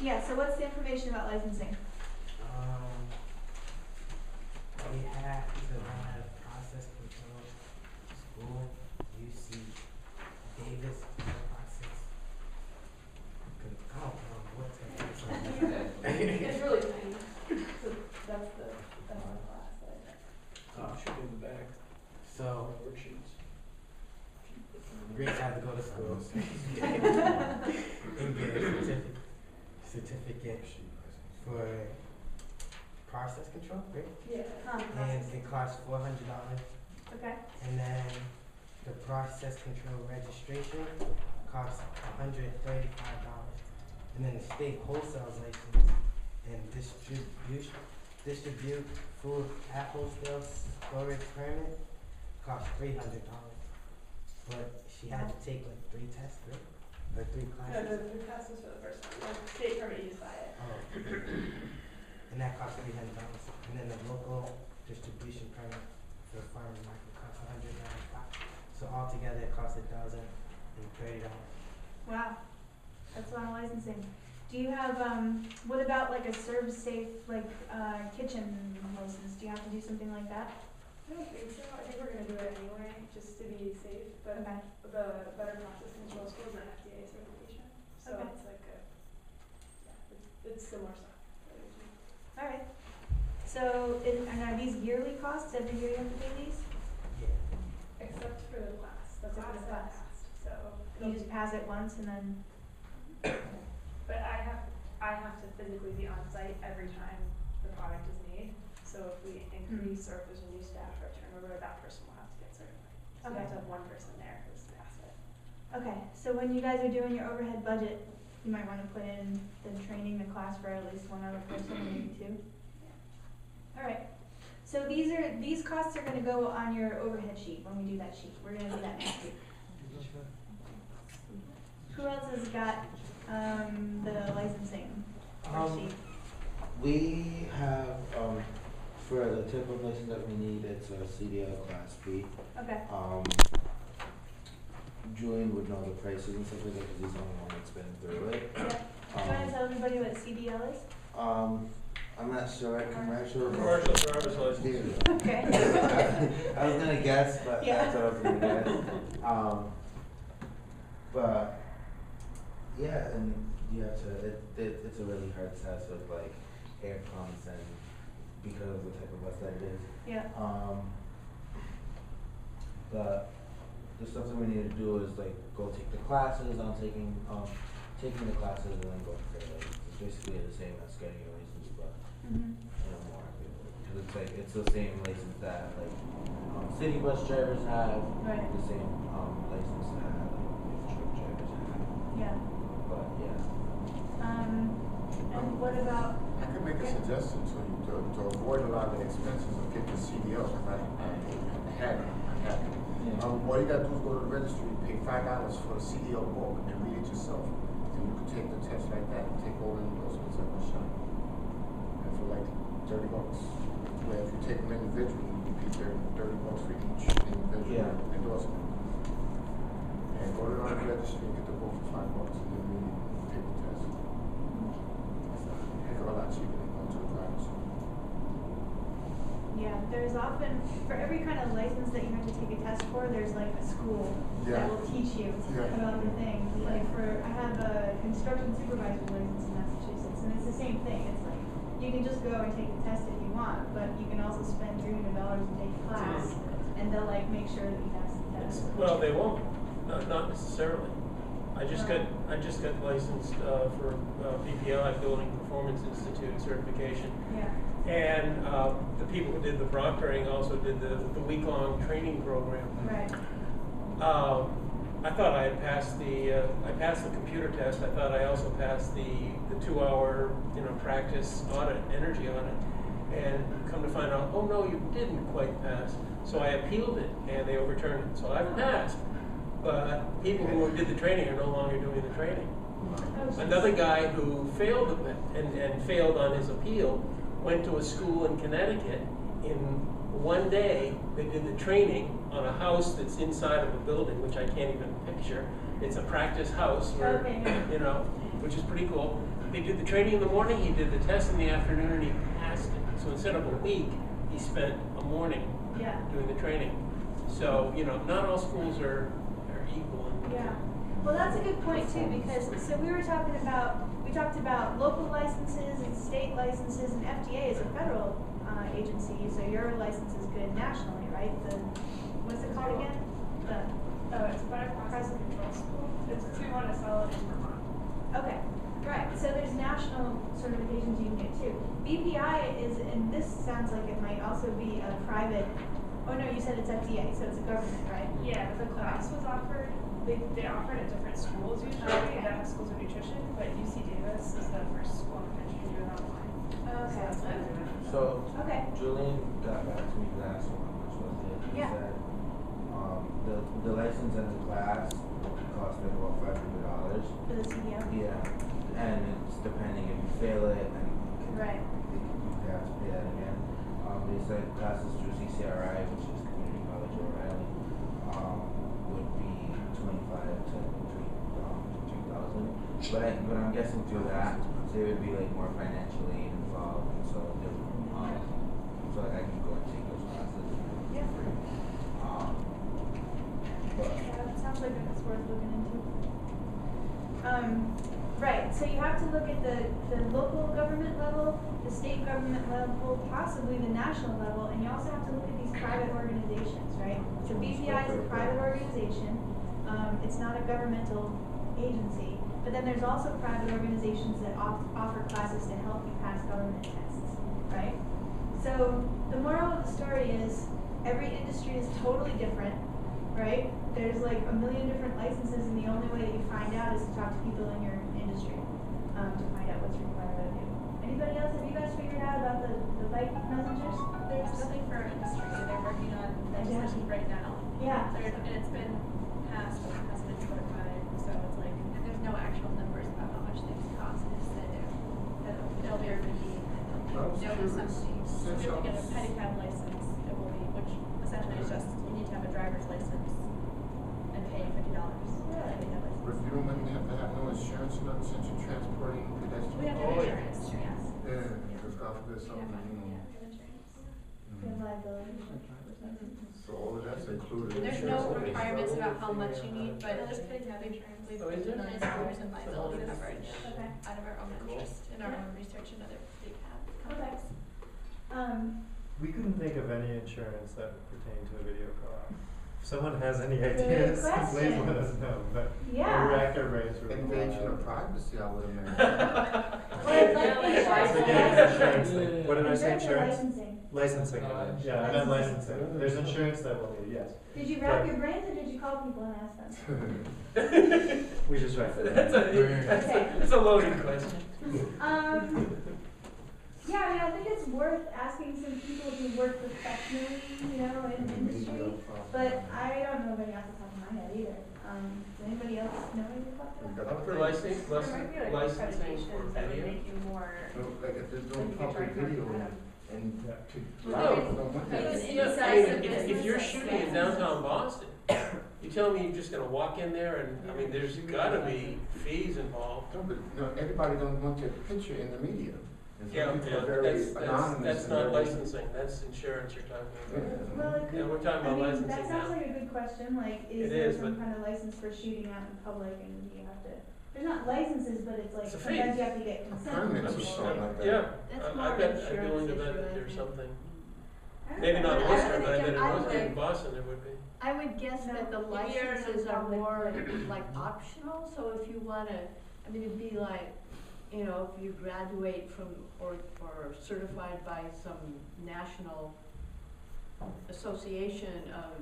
Yeah, so what's the information about licensing? We have to have process control, school, UC, Davis, process. I don't know what to It's really tiny. So that's the class that Should be in the back. So, Worksheets. Grace had to go to school and get a certificate for process control, right? Yeah. And it costs $400. Okay. And then the process control registration costs $135. And then the state wholesale license and distribute food at wholesale storage permit costs $300. But she had to take like 3 tests, right? Or 3 No, classes. the class was for the first one. The state permit used by it. Oh. And that costs $300. And then the local distribution permit for the farmer's market costs $195. So altogether it costs $1,030. Wow, that's a lot of licensing. Do you have, what about like a serve safe, like, kitchen license? Do you have to do something like that? I don't think so. I think we're gonna do it anyway, just to be safe. But Okay. the Better Process Control School is an FDA certification, so Okay. it's like it's similar stuff. All right. So, and are these yearly costs? Every year you have to pay these? Yeah. Except for the class. That's Except what for the the class. class. So You just pass it once and then, but I have to physically be on site every time the product is made. So if we increase or if there's a new staff or turnover, that person will have to get certified. So we have to have one person there who's passed it. okay. So when you guys are doing your overhead budget, you might want to put in the training, the class for at least one other person, maybe 2. All right. So these costs are going to go on your overhead sheet when we do that sheet. We're going to do that next week. Who else has got the licensing sheet? We have, for the type of license that we need, it's a CDL Class B. Okay. Julian would know the prices and stuff like that because he's the only one that's been through it. Yeah. Do you want to tell everybody what CDL is? I'm not sure. Commercial driver's license. There we go. Okay. I was gonna guess, but Yeah. that's what I was gonna guess. But yeah, and you have to. It's a really hard test with like air pumps and because of the type of bus that it is. Yeah. But the stuff that we need to do is like go take the classes. I'm taking the classes and then go for it. It's basically the same as getting your license, but more because it's like it's the same license that like city bus drivers have. Right. The same license that like truck drivers have. Yeah. But yeah. And what about? I could make a suggestion to you to avoid a lot of the expenses of getting the CDL, because I had it. Yeah. All you gotta do is go to the registry, pay $5 for a CDL book, and read it yourself. And you can take the test like that and take all the endorsements at one shot. And for like $30. Where if you take them individually, you pay $30 for each individual endorsement. And go to the registry and get the book for $5 and then really take the test. It's a heck of a lot cheaper than going to the driver's school. Yeah, there's often, for every kind of license that you have to take a test for, there's like a school that will teach you about the thing. Like I have a construction supervisor license in Massachusetts, and it's the same thing. It's like, you can just go and take the test if you want, but you can also spend $300 and take a class, and they'll like make sure that you pass the test. Well, they won't, not necessarily. I just got licensed for BPI, Building Performance Institute certification. Yeah. And the people who did the proctoring also did the week-long training program. Right. I thought I had passed the computer test. I thought I also passed the 2-hour practice audit, energy audit, and come to find out, oh no, you didn't quite pass. So I appealed it, and they overturned it. So I've passed, but people who did the training are no longer doing the training. Another guy who failed and failed on his appeal went to a school in Connecticut. In one day, they did the training on a house that's inside of a building, which I can't even picture. It's a practice house where, which is pretty cool. They did the training in the morning, he did the test in the afternoon, and he passed it. So instead of a week, he spent a morning doing the training. So, you know, not all schools are equal. Yeah. Well, that's a good point too, because so we talked about local licenses and state licenses, and FDA is a federal agency, so your license is good nationally, right? What's it called again? It's Better Process Control School. We want to sell it in Vermont. Okay, right. So there's national certifications you can get too. BPI is, and this sounds like it might also be a private. Oh no, you said it's FDA, so it's a government, right? Yeah, the class was offered. They offer it at different schools usually that have schools of nutrition, but UC Davis is the first school in the country to do it online. Okay. So that's what I'm doing. So, Okay. Julian got back to me last one, which was it. He Yeah. said, the license and the class cost like about $500. For the CDO? Yeah, and it's depending if you fail it, and Right. you have to pay that again. They said classes through CCRI, which is Community College O'Reilly, would be $25 to $3,000. But I'm guessing through that, they would be like more financially involved, and so they would, so like I can go and take those classes Yeah. for free. But Yeah, it sounds like it's worth looking into. Right, so you have to look at the local government level, the state government level, possibly the national level, and you also have to look at these private organizations, right? So BPI is a private organization, it's not a governmental agency, but then there's also private organizations that offer classes to help you pass government tests, right? So the moral of the story is every industry is totally different, right? There's like a million different licenses, and the only way that you find out is to talk to people in your industry to find out what's required of you. Anybody else? Have you guys figured out about the bike messengers? There's nothing for our industry, so they're working on legislation right now. Yeah. And it's been passed, but it hasn't been codified, so it's like, and there's no actual numbers about how much things cost. It's that they'll be RVD, and there'll be something. So if you get a pedicab license, it will be, which essentially is just, you need to have a driver's license and pay $50. But you don't have to have no insurance or nothing since you're transporting pedestrians? We have to have insurance, yes. Yeah, because God forbid something, We have insurance. You have liability. So all of that's included. There's no requirements about how much you need, but just pedicab insurance, we've Oh, is there? $50 million in liability coverage Okay. out of our own interest, in our own research and other big companies. We couldn't think of any insurance that would pertain to a video co-op. If someone has any Good ideas, please question. let us know. But Yeah. we racked our brains for Invasion of privacy, I would imagine. Well, like insurance Again, and insurance thing. What did I say? Insurance? licensing. Licensing. Yeah, I meant licensing. There's insurance that we'll need, yes. Did you rack your brains, or did you call people and ask them? We just racked it. That's a loaded question. Yeah, I mean, I think it's worth asking some people who work professionally, you know, in the industry. But I don't know anybody off the top of my head either. Does anybody else know anything about that? For licensing, There might be like licensing for accreditations that would video? make you more. So, like if they're doing public video and Yeah. to, No. don't want that. It's I mean, inside the if you're business shooting in downtown Boston, you tell me you're just gonna walk in there and, I mean, there's gotta be fees involved. No, but no, everybody don't want their picture in the media. And some Yeah, people are very anonymous. that's and not very- licensing, that's insurance you're talking Yeah. about. Well, it could, Yeah, we're talking I about mean, licensing that sounds now. like a good question, like, It is there is, some but- kind of license for shooting out in public, and you have to, there's not licenses, but it's like, It's a sometimes fee. you have to get consent. Permits from or people. something like that. Yeah, That's I more bet, I'd be insurance willing to bet issue, that I there's think. something, I don't maybe know. not in I Worcester, would but I bet think in I Worcester, in would- Boston there would be. I would guess that the If you're in a licenses are public more place. like optional, so if you wanna, I mean, it'd be like, you know, if you graduate from, or certified by some national association of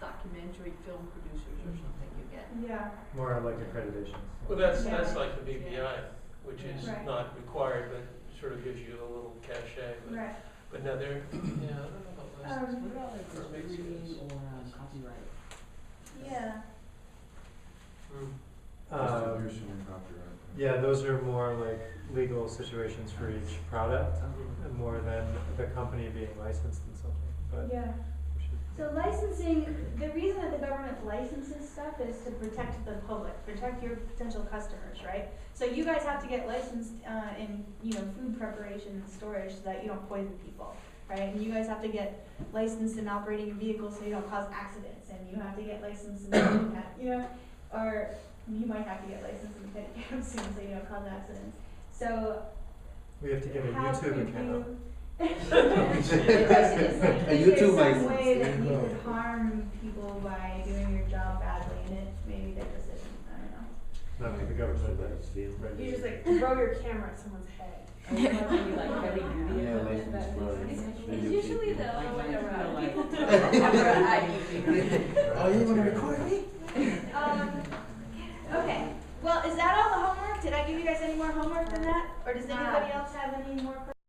documentary film producers or something, you get. Yeah, More like accreditations. Well, that's Yeah. like the BPI, which is Right. not required, but sort of gives you a little cachet, right. but no, they're, yeah, I don't know about license. What about like Or makes distributing sense. or copyright? Yeah. Hmm. Distribution and copyright. Yeah, those are more like legal situations for each product, Mhm. more than the company being licensed in something. But Yeah. we should- So licensing, the reason that the government licenses stuff is to protect the public, protect your potential customers, right? So you guys have to get licensed in, you know, food preparation and storage so that you don't poison people, right? And you guys have to get licensed in operating a vehicle so you don't cause accidents, and you have to get licensed in, you know, or you might have to get licensed in pedicab soon so you don't cause accidents. So We have to get a how YouTube could account. The question is, like, A is YouTube there some license, way there that you you go. could harm people by doing your job badly in it? Maybe their decision, I don't know. Not like the government, but You just like throw your camera at someone's head. Yeah, license for. It's usually the other way around. People do Oh, you wanna record me? Okay, well, is that all the homework? Did I give you guys any more homework than that? Or does anybody else have any more questions?